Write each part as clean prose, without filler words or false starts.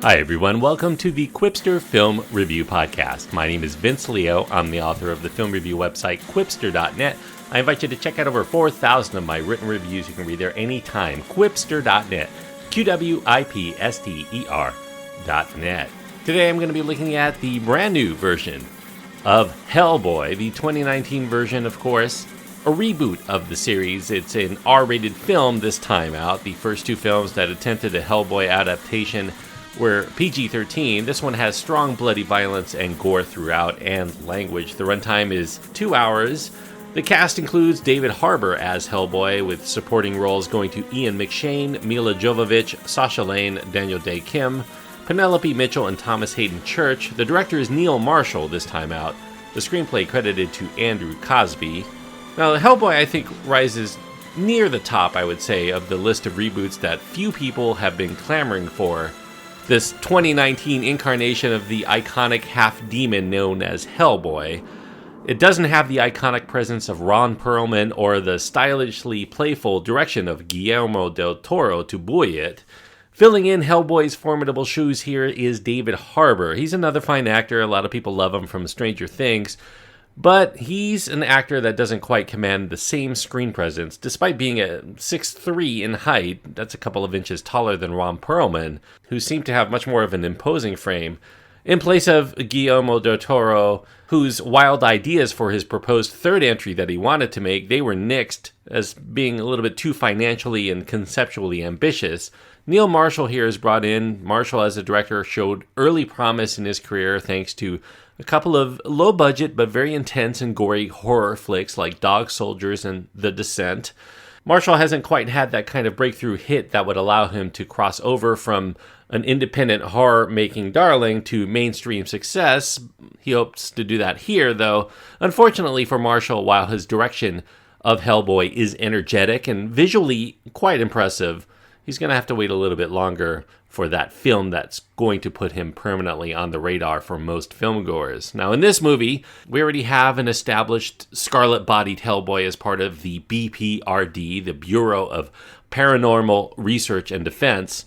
Hi everyone, welcome to the Quipster Film Review Podcast. My name is Vince Leo. I'm the author of the film review website Quipster.net. I invite you to check out over 4,000 of my written reviews. You can read there anytime. Quipster.net. QWIPSTER.net. Today I'm going to be looking at the brand new version of Hellboy, the 2019 version, of course. A reboot of the series. It's an R-rated film this time out. The first two films that attempted a Hellboy adaptation were PG-13. This one has strong bloody violence and gore throughout, and language. The runtime is 2 hours. The cast includes David Harbour as Hellboy, with supporting roles going to Ian McShane, Milla Jovovich, Sasha Lane, Dae Kim, Penelope Mitchell, and Thomas Hayden Church. The director is Neil Marshall this time out. The screenplay credited to Andrew Cosby. Now, Hellboy, I think, rises near the top, I would say, of the list of reboots that few people have been clamoring for. This 2019 incarnation of the iconic half-demon known as Hellboy. It doesn't have the iconic presence of Ron Perlman or the stylishly playful direction of Guillermo del Toro to buoy it. Filling in Hellboy's formidable shoes here is David Harbour. He's another fine actor. A lot of people love him from Stranger Things. But he's an actor that doesn't quite command the same screen presence, despite being at 6'3" in height. That's a couple of inches taller than Ron Perlman, who seemed to have much more of an imposing frame. In place of Guillermo del Toro, whose wild ideas for his proposed third entry that he wanted to make, they were nixed as being a little bit too financially and conceptually ambitious. Neil Marshall here is brought in. Marshall, as a director, showed early promise in his career thanks to a couple of low-budget but very intense and gory horror flicks like Dog Soldiers and The Descent. Marshall hasn't quite had that kind of breakthrough hit that would allow him to cross over from an independent horror-making darling to mainstream success. He hopes to do that here, though. Unfortunately for Marshall, while his direction of Hellboy is energetic and visually quite impressive, he's going to have to wait a little bit longer for that film that's going to put him permanently on the radar for most filmgoers. Now, in this movie, we already have an established scarlet-bodied Hellboy as part of the B.P.R.D, the Bureau of Paranormal Research and Defense.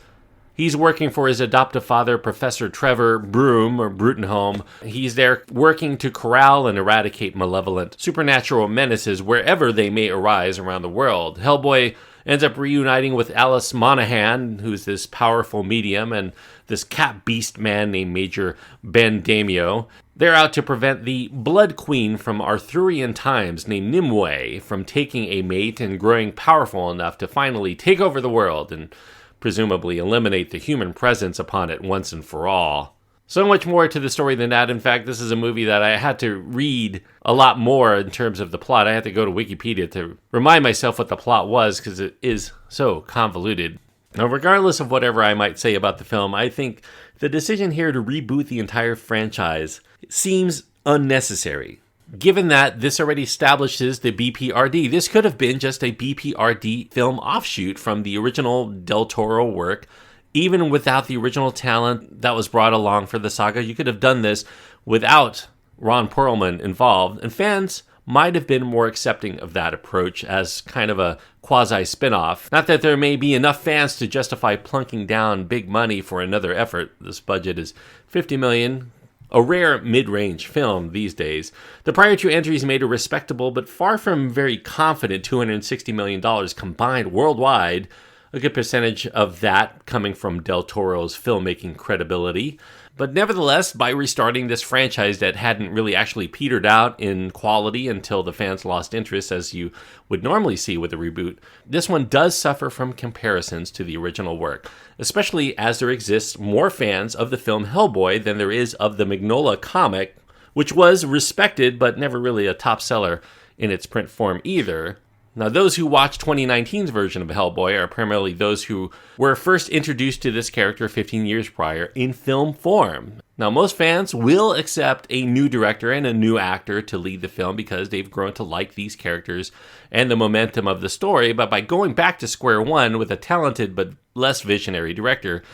He's working for his adoptive father, Professor Trevor Broom, or Bruttenholm. He's there working to corral and eradicate malevolent supernatural menaces wherever they may arise around the world. Hellboy ends up reuniting with Alice Monaghan, who's this powerful medium, and this cat beast man named Major Ben Daimio. They're out to prevent the Blood Queen from Arthurian times named Nimue from taking a mate and growing powerful enough to finally take over the world and presumably eliminate the human presence upon it once and for all. So much more to the story than that. In fact, this is a movie that I had to read a lot more in terms of the plot. I had to go to Wikipedia to remind myself what the plot was because it is so convoluted. Now, regardless of whatever I might say about the film, I think the decision here to reboot the entire franchise seems unnecessary. Given that this already establishes the B.P.R.D, this could have been just a B.P.R.D film offshoot from the original Del Toro work. Even without the original talent that was brought along for the saga, you could have done this without Ron Perlman involved, and fans might have been more accepting of that approach as kind of a quasi-spin-off. Not that there may be enough fans to justify plunking down big money for another effort. This budget is $50 million, a rare mid-range film these days. The prior two entries made a respectable but far from very confident $260 million combined worldwide, a good percentage of that coming from Del Toro's filmmaking credibility. But nevertheless, by restarting this franchise that hadn't really actually petered out in quality until the fans lost interest, as you would normally see with a reboot, this one does suffer from comparisons to the original work, especially as there exists more fans of the film Hellboy than there is of the Mignola comic, which was respected but never really a top seller in its print form either. Now, those who watch 2019's version of Hellboy are primarily those who were first introduced to this character 15 years prior in film form. Now, most fans will accept a new director and a new actor to lead the film because they've grown to like these characters and the momentum of the story, but by going back to square one with a talented but less visionary director,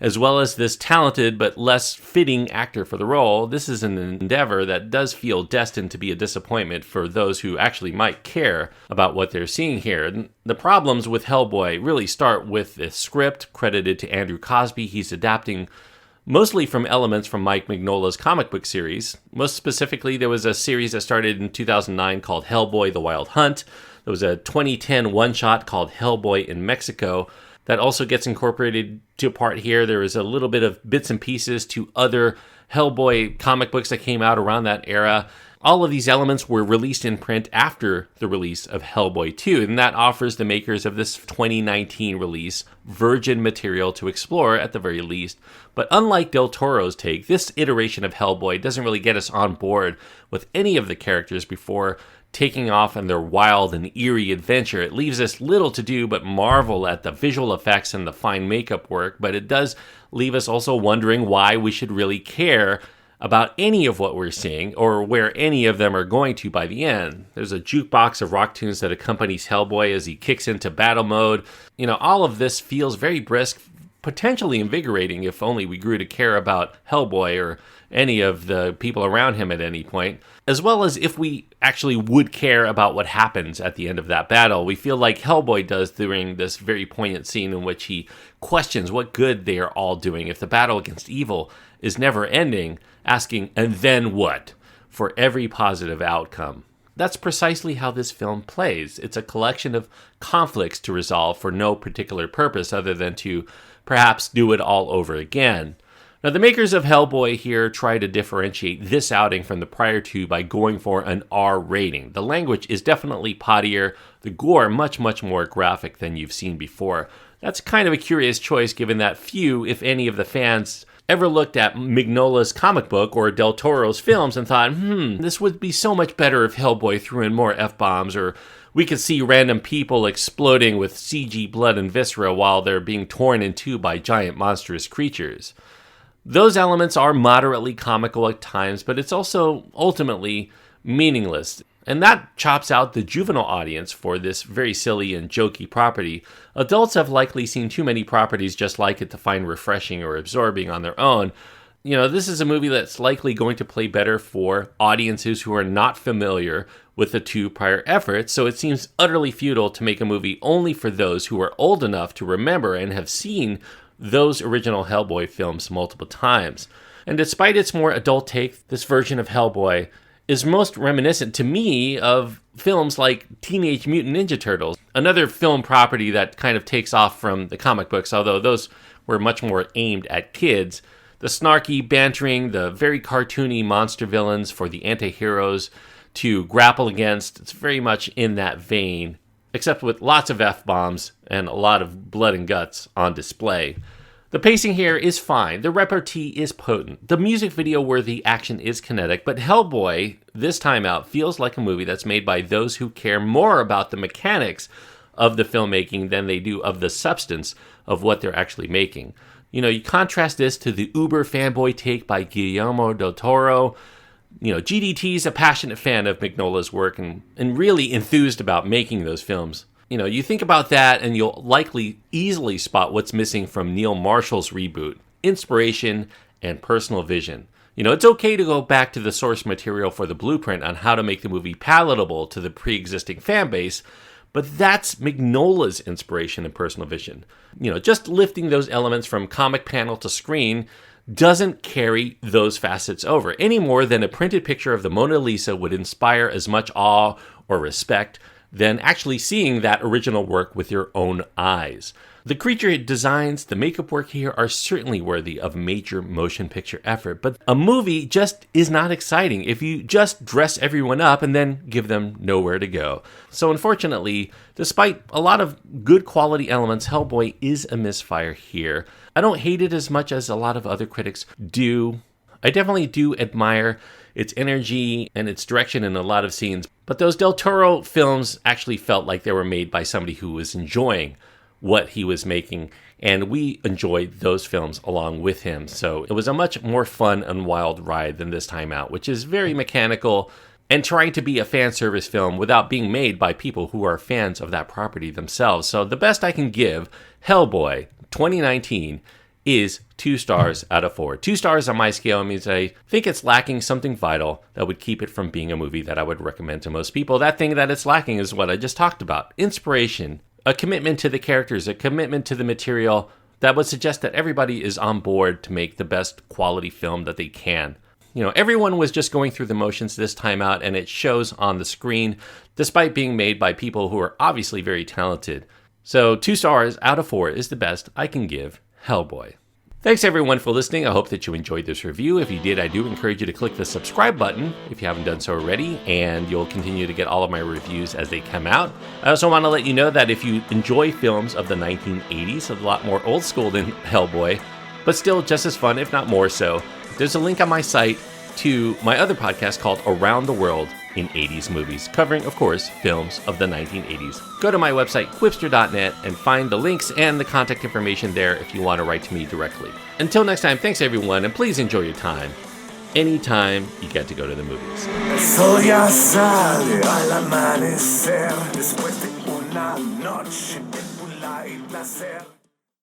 as well as this talented but less fitting actor for the role, this is an endeavor that does feel destined to be a disappointment for those who actually might care about what they're seeing here. The problems with Hellboy really start with the script credited to Andrew Cosby. He's adapting mostly from elements from Mike Mignola's comic book series. Most specifically, there was a series that started in 2009 called Hellboy: The Wild Hunt. There was a 2010 one-shot called Hellboy in Mexico that also gets incorporated to a part here. There is a little bit of bits and pieces to other Hellboy comic books that came out around that era. All of these elements were released in print after the release of Hellboy 2, and that offers the makers of this 2019 release virgin material to explore at the very least. But unlike Del Toro's take, this iteration of Hellboy doesn't really get us on board with any of the characters before taking off on their wild and eerie adventure. It leaves us little to do but marvel at the visual effects and the fine makeup work, but it does leave us also wondering why we should really care about any of what we're seeing or where any of them are going to by the end. There's a jukebox of rock tunes that accompanies Hellboy as he kicks into battle mode. All of this feels very brisk, potentially invigorating if only we grew to care about Hellboy or any of the people around him at any point, as well as if we actually would care about what happens at the end of that battle. We feel like Hellboy does during this very poignant scene in which he questions what good they are all doing if the battle against evil is never ending, asking, and then what, for every positive outcome. That's precisely how this film plays. It's a collection of conflicts to resolve for no particular purpose other than to perhaps do it all over again. Now, the makers of Hellboy here try to differentiate this outing from the prior two by going for an R rating. The language is definitely pottier, the gore much, much more graphic than you've seen before. That's kind of a curious choice given that few, if any, of the fans ever looked at Mignola's comic book or Del Toro's films and thought, this would be so much better if Hellboy threw in more F-bombs, or we could see random people exploding with CG blood and viscera while they're being torn in two by giant monstrous creatures. Those elements are moderately comical at times, but it's also ultimately meaningless. And that chops out the juvenile audience for this very silly and jokey property. Adults have likely seen too many properties just like it to find refreshing or absorbing on their own. This is a movie that's likely going to play better for audiences who are not familiar with the two prior efforts, so it seems utterly futile to make a movie only for those who are old enough to remember and have seen those original Hellboy films multiple times. And despite its more adult take, this version of Hellboy is most reminiscent to me of films like Teenage Mutant Ninja Turtles, another film property that kind of takes off from the comic books, although those were much more aimed at kids. The snarky bantering, the very cartoony monster villains for the anti-heroes to grapple against, it's very much in that vein, except with lots of F-bombs and a lot of blood and guts on display. The pacing here is fine, the repartee is potent, the music video worthy action is kinetic, but Hellboy, this time out, feels like a movie that's made by those who care more about the mechanics of the filmmaking than they do of the substance of what they're actually making. You contrast this to the uber fanboy take by Guillermo del Toro. GDT's a passionate fan of Mignola's work and really enthused about making those films. You think about that and you'll likely easily spot what's missing from Neil Marshall's reboot: inspiration and personal vision. It's okay to go back to the source material for the blueprint on how to make the movie palatable to the pre-existing fan base, but that's Mignola's inspiration and personal vision. Just lifting those elements from comic panel to screen doesn't carry those facets over any more than a printed picture of the Mona Lisa would inspire as much awe or respect than actually seeing that original work with your own eyes. The creature designs, the makeup work here are certainly worthy of major motion picture effort, but a movie just is not exciting if you just dress everyone up and then give them nowhere to go. So unfortunately, despite a lot of good quality elements, Hellboy is a misfire here. I don't hate it as much as a lot of other critics do. I definitely do admire its energy and its direction in a lot of scenes, but those Del Toro films actually felt like they were made by somebody who was enjoying what he was making, and we enjoyed those films along with him. So it was a much more fun and wild ride than this time out, which is very mechanical and trying to be a fan service film without being made by people who are fans of that property themselves. So the best I can give Hellboy 2019 is 2 stars out of 4. 2 stars on my scale means I think it's lacking something vital that would keep it from being a movie that I would recommend to most people. That thing that it's lacking is what I just talked about: inspiration, a commitment to the characters, a commitment to the material, that would suggest that everybody is on board to make the best quality film that they can. Everyone was just going through the motions this time out, and it shows on the screen, despite being made by people who are obviously very talented. So 2 stars out of 4 is the best I can give Hellboy. Thanks everyone for listening. I hope that you enjoyed this review. If you did, I do encourage you to click the subscribe button if you haven't done so already, and you'll continue to get all of my reviews as they come out. I also want to let you know that if you enjoy films of the 1980s, a lot more old school than Hellboy, but still just as fun, if not more so, there's a link on my site to my other podcast called Around the World in 80s Movies, covering, of course, films of the 1980s. Go to my website, quipster.net, and find the links and the contact information there if you want to write to me directly. Until next time, thanks everyone, and please enjoy your time. Anytime you get to go to the movies. El sol ya sale al amanecer, después de una noche de gula y placer.